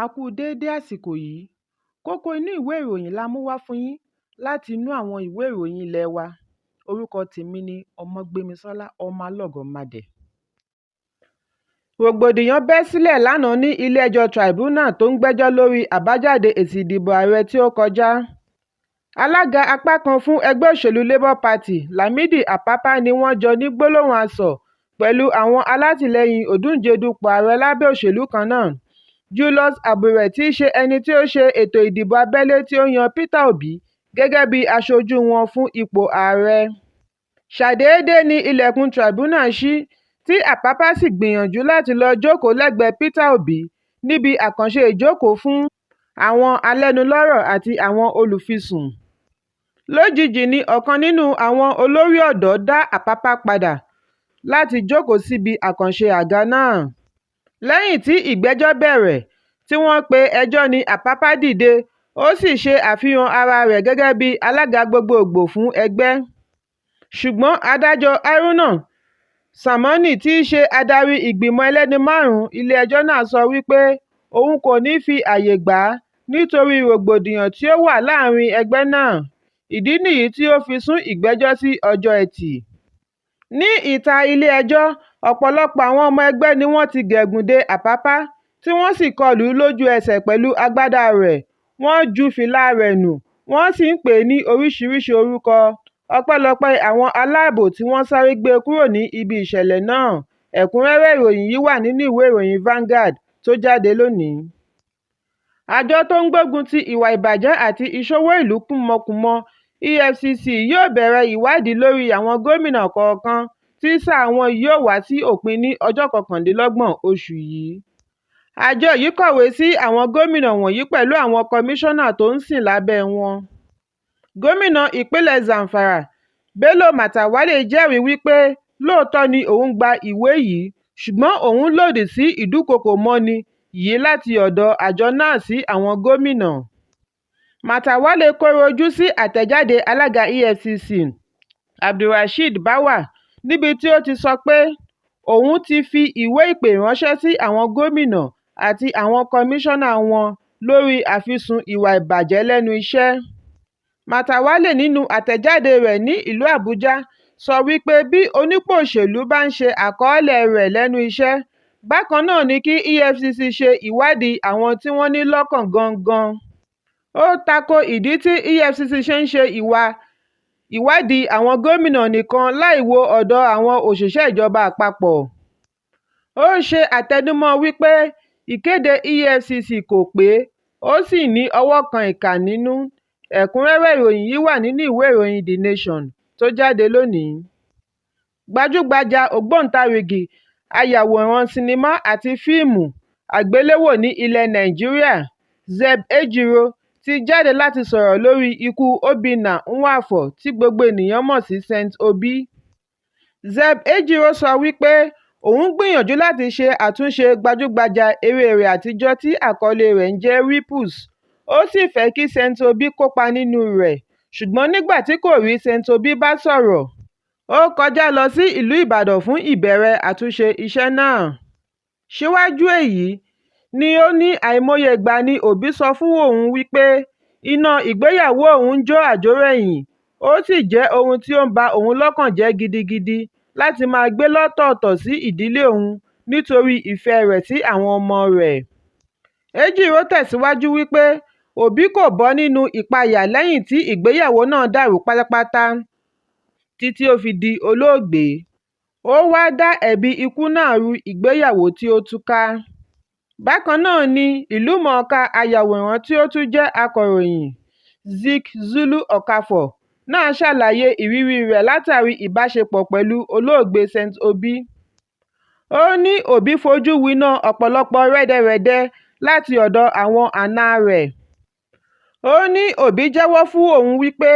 A kú déédé àsìkò yìí. Kókó inú ìwé ìròyìn la mú wá fún yín láti inú àwọn ìwé ìròyìn ilé wa. Orúkọ tèmi ni Ọmọgbémisọ́lá ọmọ Alọ́gọ̀madẹ̀. Rògbòdìyàn bẹ́ sílẹ̀ lánàá ní ilé-ẹjọ́ tribunal tó ń gbẹ́jọ́ lórí àbájáde èsì ìdìbò ààrẹ tí ó kọjá. Alága apá kan fún ẹgbẹ́ òṣèlú Labour Party Lamidi Apapa ni wọ́n jọ ní gbólóhùn asọ̀ pẹ̀lú àwọn alátìlẹyìn òdúnjedupò ààrẹ lábẹ́ òṣèlú kan náà. Julius Abure tí í ṣe ẹni tí ó ṣe ètò ìdìbò abẹ́lé tí ó yan Peter Obi gẹ́gẹ́ bí aṣojú wọn fún ipò ààrẹ. Ṣàdédé ni ilẹ̀kùn tribunal ṣí tí Apapa sì gbìyànjú láti lọ jókòó lẹ́gbẹ̀ẹ́ Peter Obi níbi àkànṣe ìjókòó fún àwọn alẹ́nulọ́rọ̀ àti àwọn olùfisùn. Lójijì ni ọ̀kan nínú àwọn olórí ọ̀dọ́ dá Apapa padà láti jókòó síbi àkànṣe àga náà. Lẹ́yìn tí ìgbẹ́jọ́ bẹ̀rẹ̀, tí wọ́n pe ẹjọ́ ni Apapa dìde, ó sì ṣe àfihàn ara rẹ̀ gẹ́gẹ́ bí alága gbogbogbò fún ẹgbẹ́. Ṣùgbọ́n adájọ́ Haruna Samani tí í ṣe adarí ìgbìmọ̀ ẹlẹ́ni márùn-ún ilé-ẹjọ́ náà sọ wípé òun kò ní fi àyè gbà á nítorí rògbòdìyàn tí ó wà láàrin ẹgbẹ́ náà. Ìdí nìyí tí ó fi sún ìgbẹ́jọ́ sí ọjọ́ Ẹtì. Ní ìta ilé-ẹjọ́, ọ̀pọ̀lọpọ̀ àwọn ọmọ ẹgbẹ́ ni wọ́n ti gẹ̀gùn dé Apapa tí wọ́n sì kọlù ú lójú ẹsẹ̀ pẹ̀lú agbádá rẹ̀. Wọ́n ju fìlà rẹ̀ nù, wọ́n sì ń pè é ní oríṣiríṣi orúkọ. Ọpẹ́lọpẹ́ àwọn aláàbò tí wọ́n sáré gbé e kúrò ní ibi ìṣẹ̀lẹ̀ náà. Ẹ̀kúnrẹ́rẹ́ ìròyìn yìí wà nínú ìwé ìròyìn Vanguard tó jáde lónìí. Àjọ tó ń gbógun ti ìwà ìbàjẹ́ àti ìṣòwò ìlú kùmọ̀kùmọ̀ EFCC yóò bẹ̀rẹ̀ ìwádìí lórí àwọn gómìnà kọ̀ọ̀kan tí sáà wọn yóò wá sí òpin ní ọjọ́ 29 oṣù yìí. Àjọ yìí kọ̀wé sí àwọn gómìnà wọ̀nyí pẹ̀lú àwọn kọmíṣánná tó ń sìn lábẹ́ wọn. Gómìnà ìpínlẹ̀ Zamfara Bello Matawalle jẹ́rìí wípé lóòótọ́ ni òun gba ìwé yìí, ṣùgbọ́n òun lòdì sí ìdúkokò mọ́ni yìí láti ọ̀dọ̀ àjọ náà sí àwọn gómìnà. Matawalle kọ̀rọ̀ ojú sí àtẹ̀jáde alága EFCC Abdulrasheed Báwà níbi tí ó ti sọ pé òun ti fi ìwé ìpè ránṣẹ́ sí àwọn gómìnà àti àwọn kọmíṣánná wọn lórí àfisùn ìwà ìbàjẹ́ lẹ́nu iṣẹ́. Matawalle nínú àtẹ̀jáde rẹ̀ ní ìlú Àbújá sọ wípé bí onípò òṣèlú bá ń ṣe àkọọ́lẹ̀ rẹ̀ lẹ́nu iṣẹ́, bákan náà ni kí EFCC ṣe ìwádìí àwọn tí wọ́n ní lọ́kàn gangan. Ó tako ìdí tí EFCC ṣe ń ṣe ìwádìí àwọn gómìnà nìkan láì wo ọ̀dọ̀ àwọn òṣìṣẹ́ ìjọba àpapọ̀. Ó ṣe àtẹnumọ́ wípé ìkéde EFCC kò pé ó sì ní ọwọ́ kan ìkà nínú. Ẹ̀kúnrẹ́rẹ́ ìròyìn yìí wà nínú ìwé ìròyìn The Nation tó jáde lónìí. Gbajúgbajà ògbóǹtarìgì ayàwòrán sinimá àti fíìmù àgbéléwò ní ilẹ̀ Nàìjíríà Zeb Ejiro ti jáde láti sọ̀rọ̀ lórí ikú Obinna Nwafor tí gbogbo ènìyàn mọ̀ sí Saint Obi. Zeb Ejiro sọ wípé òun gbìyànjú láti ṣe àtúnṣe gbajúgbajà eré rẹ̀ àtijọ́ tí àkọlé rẹ̀ ń jẹ́ Ripples. Ó sì fẹ́ kí Saint Obi kópa nínú rẹ̀, ṣùgbọ́n nígbà tí kò rí Saint Obi bá sọ̀rọ̀, ó kọjá lọ sí ìlú Ìbàdàn fún ìbẹ̀rẹ̀ àtúnṣe iṣẹ́ náà. Síwájú èyí ni ó ní àìmọye ìgbà ni Obi sọ fún òun wípé iná ìgbéyàwó òun ń jó àjórẹ̀yìn, ó sì jẹ́ ohun tí ó ń ba òun lọ́kàn jẹ́ gidigidi láti máa gbé lọ́tọ̀ọ̀tọ̀ sí ìdílé òun nítorí ìfẹ́ rẹ̀ sí àwọn ọmọ rẹ̀. Ejiro tẹ̀síwájú wípé Obi kò bọ́ nínú ìpayà lẹ́yìn tí ìgbéyàwó náà dàrú pátápátá títí ó fi di olóògbé. Ó wá dá ẹ̀bi ikú náà ru ìgbéyàwó tí ó túká. Bákan náà ni ìlúmọ̀ọ́ká ayàwòrán tí ó tún jẹ́ akọ̀ròyìn Zik Zulu Okafor náà ṣàlàyé ìrírí rẹ̀ látàrí ìbáṣepọ̀ pẹ̀lú olóògbé Saint Obi. Ó ní Obi fojú winá ọ̀pọ̀lọpọ̀ rẹ́dẹrẹ̀dẹ láti ọ̀dọ̀ àwọn àna rẹ̀. Ó ní Obi jẹ́wọ́ fún òun wípé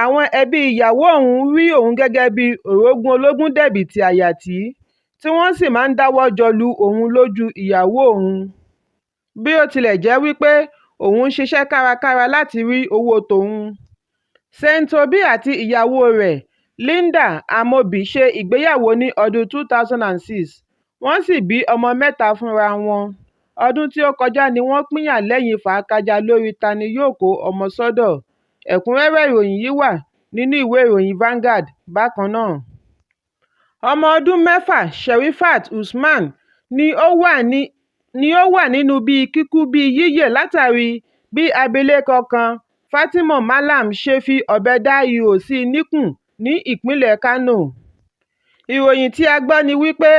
àwọn ẹbí ìyàwó òun rí òun gẹ́gẹ́ bí orogún ológun dẹ̀bìtì àyàtí tí wọ́n sì máa ń dáwọ́ jọ lu òun lójú ìyàwó òun. Bí ó tilẹ̀ jẹ́ wípé òun ń ṣiṣẹ́ kárakára láti rí owó tòun. Saint Obi àti ìyàwó rẹ̀ Linda Amobi ṣe ìgbéyàwó ní ọdún 2006, wọ́n sì bí ọmọ 3 fúnra wọn. ọdún tí ó kọjá ni wọ́n pínyà lẹ́yìn fàákájà lórí ta ni yóò kó ọmọ sọ́dọ̀. Ẹ̀kúnrẹ́rẹ́ ìròyìn yìí wà nínú ìwé ìròyìn Vanguard bákan náà. Ọmọ ọdún 6 Sherifat Usman ni ó wà nínú bíi kíkú bíi yíyè látàrí bí abilékọ kan Fatima Malam ṣe fi ọ̀bẹ dá ihò sí i níkùn ní ìpínlẹ̀ Kánò. Ìròyìn tí a gbọ́ ni wípé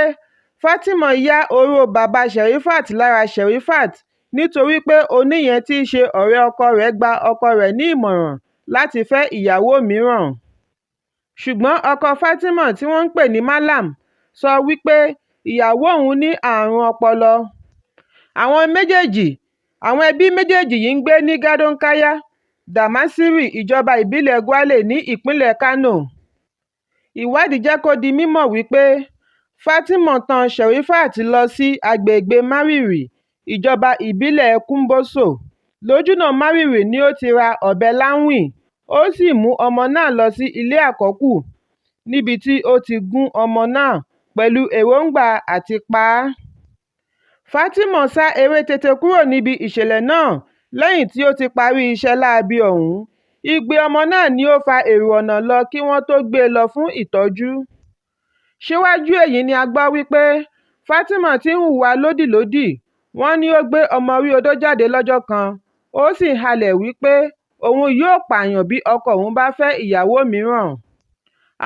Fatima yá oró bàbá Sherifat lára Sherifat nítorí pé oníyẹn tí í ṣe ọ̀rẹ́ ọkọ rẹ̀ gba ọkọ rẹ̀ ní ìmọ̀ràn láti fẹ́ ìyàwó mìíràn. Ṣùgbọ́n ọkọ Fatima tí wọ́n ń pè ní Malam sọ wípé ìyàwó òun ní àrùn ọpọlọ. Àwọn ẹbí méjèèjì yìí ń gbé ní Gadonkaya, Damasiri, ìjọba ìbílẹ̀ Gwale ní ìpínlẹ̀ Kánò. Ìwádìí jẹ́ kó di mímọ̀ wípé Fatima tan Sherifat lọ sí agbègbè Mariri, ìjọba ìbílẹ̀ Kumboso. Lójúnà Mariri ni ó ti ra ọ̀bẹ láwìn, ó sì mú ọmọ náà lọ sí ilé àkọ́kù níbi tí ó ti gún ọmọ náà pẹ̀lú èròǹgbà àti pa á. Fatima sá eré tètè kúrò níbi ìṣẹ̀lẹ̀ náà lẹ́yìn tí ó ti parí iṣẹ́ láabi ọ̀hún. Igbe ọmọ náà ni ó fa èrò ọ̀nà lọ kí wọ́n tó gbé e lọ fún ìtọ́jú. Síwájú èyí ni a gbọ́ wípé Fatima ti ń hùwà lódìlódì. Wọ́n ní ó gbé ọmọ orí odó jáde lọ́jọ́ kan, ó sì halẹ̀ wípé òun yóò pààyàn bí ọkọ òun bá fẹ́ ìyàwó mìíràn.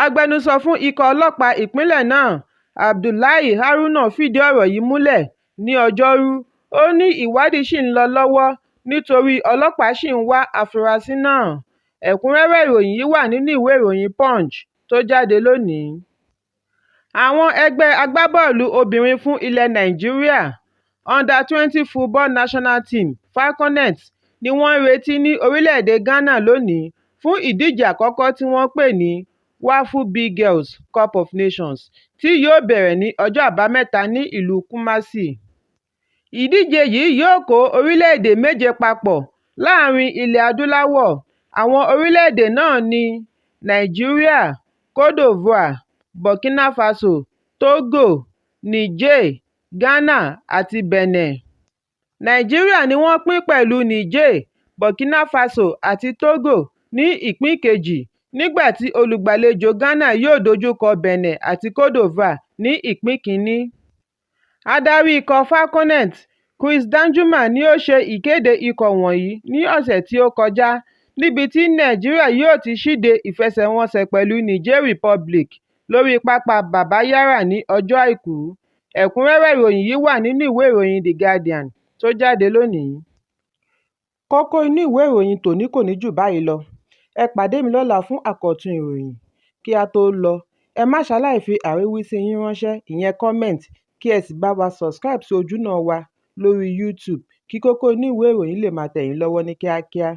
Agbẹnusọ fún ikọ̀ ọlọ́pàá ìpínlẹ̀ náà, Abdullahi Haruna, fìdí ọ̀rọ̀ yìí múlẹ̀ ní Ọjọ́rú. Ó ní ìwádìí ṣì ń lọ lọ́wọ́ nítorí ọlọ́pàá ṣì ń wá afurasí náà. Ẹ̀kúnrẹ́rẹ́ ìròyìn yìí wà nínú ìwé ìròyìn Punch tó jáde lónìí. Àwọn ẹgbẹ́ agbábọ́ọ̀lù obìnrin fún ilẹ̀ Nàìjíríà Under-20 Football National Team Falconet ni wọ́n ń retí ní orílẹ̀-èdè Ghana lónìí fún ìdíje àkọ́kọ́ tí wọ́n pè ní Wafu Big Girls Cup of Nations tí yóò bẹ̀rẹ̀ ní ọjọ́ Àbámẹ́ta ní ìlú Kumasi. Ìdíje yìí yóò kó orílẹ̀-èdè 7 papọ̀ láàrin ilẹ̀ Adúláwọ̀. Àwọn orílẹ̀-èdè náà ní Nàìjíríà, Côte d'Ivoire, Burkina Faso, Togo, Niger, Ghana àti Benin. Nàìjíríà ni wọ́n pín pẹ̀lú Niger, Burkina Faso àti Togo ní ìpín kejì, nígbà tí olùgbàlejò Ghana yóò dojúkọ Benin àti Côte d'Ivoire ní ìpín kìíní. Adarí ikọ̀ Falconet, Chris Danjuma, ni ó ṣe ìkéde ikọ̀ wọ̀nyí ní ọ̀sẹ̀ tí ó kọjá níbi tí Nàìjíríà yóò ti ṣíde ìfẹsẹ̀wọnsẹ̀ pẹ̀lú Niger Republic lórí pápá Baba Yara ní ọjọ́ Àìkú. Ẹ̀kúnrẹ́rẹ́ ìròyìn yìí wà nínú ìwé ìròyìn The Guardian tó jáde lónìí. Kókó inú ìwé ìròyìn tòní kò ní jù báyìí lọ. Ẹ pàdé mi lọ́la fún àkọ́tún ìròyìn. Kí a tó lọ, ẹ má ṣaláì fi àríwísí yín ránṣẹ́, ìyẹn comment, kí ẹ sì bá wa subscribe sí ojúnà wa lórí YouTube kí Kókó Inú Ìwé Ìròyìn lè máa tẹ̀ yín lọ́wọ́ ní kíákíá.